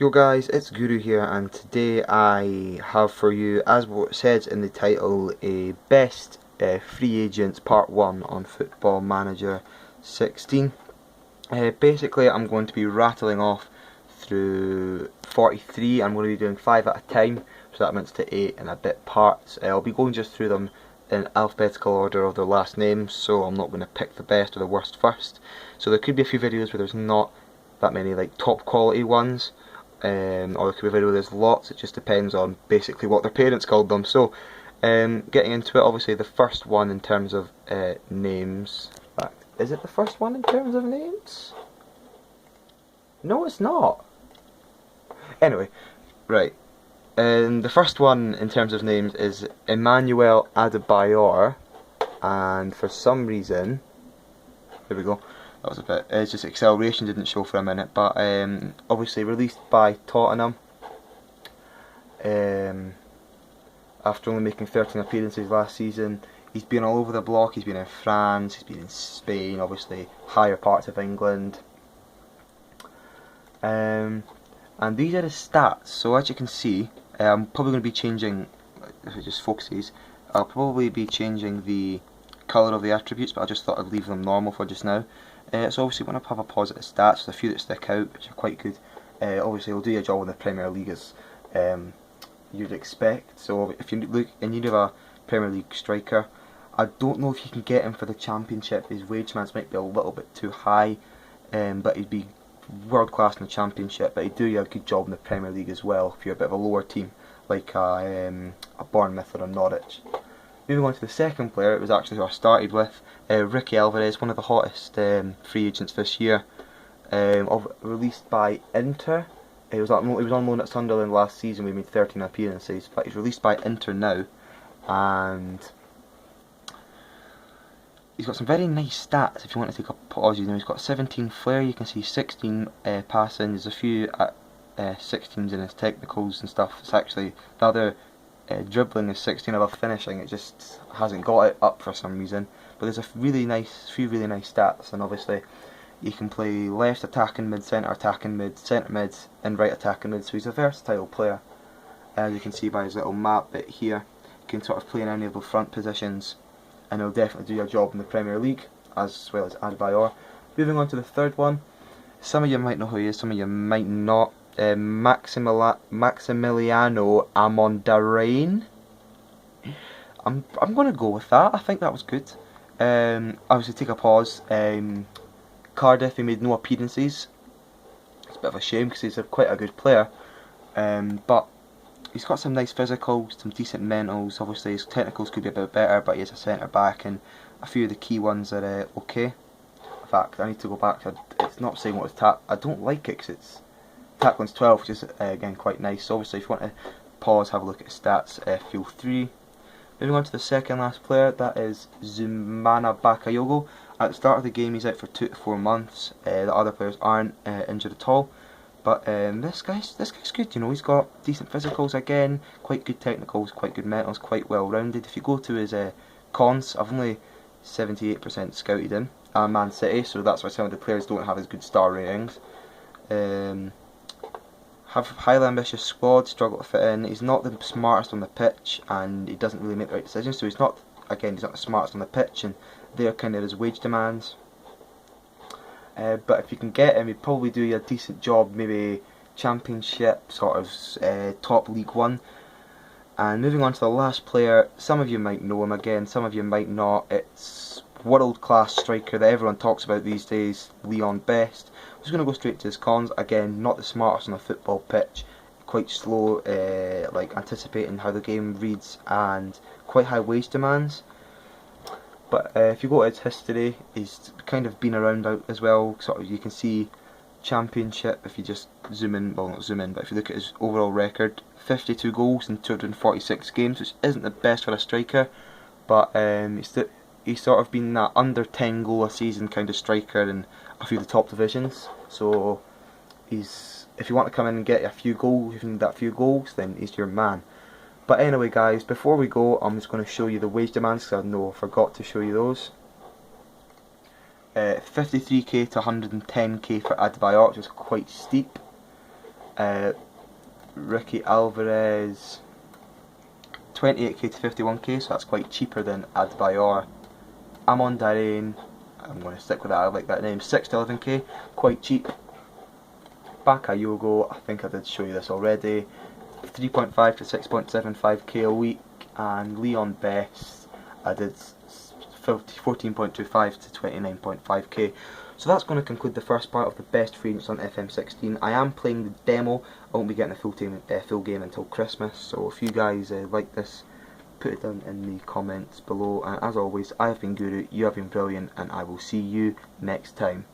Yo guys, it's Guru here, and today I have for you, as what it says in the title, a best free agents part 1 on Football Manager 16. Basically I'm going to be rattling off through 43. I'm going to be doing 5 at a time, so that amounts to 8 and a bit parts. I'll be going just through them in alphabetical order of their last names, so I'm not going to pick the best or the worst first. So there could be a few videos where there's not that many like top quality ones, or there could be a video where there's lots. It just depends on basically what their parents called them. So getting into it, obviously the first one in terms of names. In fact, is it the first one in terms of names? No, it's not. Anyway, right. The first one in terms of names is Emmanuel Adebayor, and for some reason, there we go. That was a bit. It's just acceleration didn't show for a minute, but obviously released by Tottenham. After only making 13 appearances last season, he's been all over the block. He's been in France, he's been in Spain, obviously higher parts of England. And these are the stats. So as you can see, I'm probably going to be changing, if it just focuses, I'll probably be changing the colour of the attributes, but I just thought I'd leave them normal for just now. So obviously when I have a positive stats, there's a few that stick out, which are quite good. Obviously it'll do your job in the Premier League as you'd expect. So if you look in need of a Premier League striker, I don't know if you can get him for the Championship. His wage demands might be a little bit too high, but he'd be world class in the Championship, but he'd do you a good job in the Premier League as well if you're a bit of a lower team like a Bournemouth or a Norwich. Moving on to the second player, it was actually who I started with, Ricky Alvarez, one of the hottest free agents this year, released by Inter. He was on loan at Sunderland last season. We made 13 appearances, but he's released by Inter now, and he's got some very nice stats. If you want to take a pause, he's got 17 flair. You can see 16 passing. There's a few 16s in his technicals and stuff. It's actually the other. Dribbling is 16 above finishing. It just hasn't got it up for some reason. But there's a few really nice stats, and obviously you can play left attacking mid, centre attacking mid, centre mid, and right attacking mid. So he's a versatile player, as you can see by his little map bit here. You can sort of play in any of the front positions, and he'll definitely do your job in the Premier League, as well as Adebayor. Moving on to the third one. Some of you might know who he is, some of you might not. Maximiliano Amondarain. I'm going to go with that. I think that was good. Obviously take a pause. Cardiff, he made no appearances. It's a bit of a shame because he's quite a good player. But he's got some nice physicals, some decent mentals. Obviously his technicals could be a bit better, but he's a centre back, and a few of the key ones are okay. In fact, I need to go back to, it's not saying what his tap. I don't like it because it's tackling's 12, which is again quite nice. So obviously if you want to pause, have a look at his stats, feel free. Moving on to the second last player, that is Zumana Bakayogo. At the start of the game he's out for 2 to 4 months. The other players aren't injured at all, but this guy's good. You know, he's got decent physicals again, quite good technicals, quite good mentals, quite well rounded. If you go to his cons, I've only 78% scouted him. I'm Man City, so that's why some of the players don't have as good star ratings. Have highly ambitious squad, struggle to fit in. He's not the smartest on the pitch, and he doesn't really make the right decisions. So he's not the smartest on the pitch, and they're kind of his wage demands. But if you can get him, he'd probably do a decent job, maybe Championship, sort of top League One. And moving on to the last player, some of you might know him again, some of you might not. It's world class striker that everyone talks about these days, Leon Best. I'm just going to go straight to his cons. Again, not the smartest on a football pitch, quite slow, like anticipating how the game reads, and quite high wage demands. But if you go to his history, he's kind of been around out as well. Sort of, you can see Championship. If you just zoom in, well, not zoom in, but if you look at his overall record, 52 goals in 246 games, which isn't the best for a striker, but he's sort of been that under 10 goal a season kind of striker in a few of the top divisions. So if you want to come in and get a few goals, if you need that few goals, then he's your man. But anyway guys, before we go, I'm just going to show you the wage demands, because I know I forgot to show you those. 53k to 110k for Adebayor, which is quite steep. Ricky Alvarez, 28k to 51k, so that's quite cheaper than Adebayor. Amon Darain, I'm going to stick with that, I like that name, 6 to 11k, quite cheap. Bakayoko, I think I did show you this already, 3.5 to 6.75k a week. And Leon Best, I did 14.25 to 29.5k. So that's going to conclude the first part of the best free agents on FM16. I am playing the demo. I won't be getting a full game until Christmas. So if you guys like this, put it down in the comments below. And as always, I have been Guru, you have been brilliant, and I will see you next time.